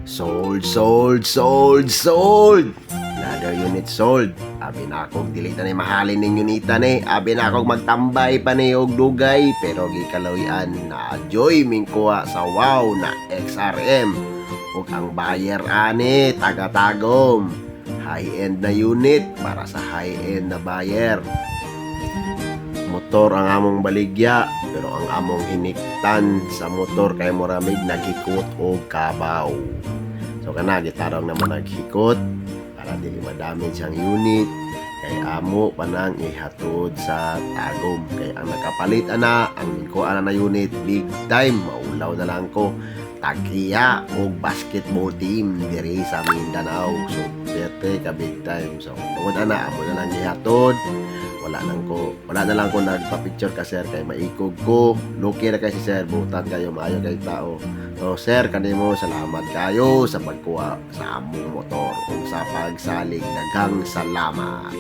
Sold. Another unit sold. Abi na akong dili na ni mahalin ning unita ni. Abi na akong magtambay pa ni og dugay pero gikalawian na joy ming kuha sa wow na XRM. Ug ang buyer ani taga-tagom. High-end na unit para sa high-end na buyer. Motor ang among baligya pero ang among hiniktan sa motor kay moramig naghikot og kabaw. So kana gitarong naman naghikot para dili madamage ang unit kay amo panang ihatod sa tagom kay ang nakapalit ana ang kuha na unit big time maulaw na lang ko tagiya og basketball team diri sa Mindanao. So pwede ka big time. So tungod ana amo na lang gihatod. Wala na lang ko nagpa-picture ka sir kay maikog ko. Lucky na kay si sir, butan kayo maayo kay tao. So sir, kanimo salamat kayo sa pagkuha sa among motor ug sa pagsalig. Daghang salamat.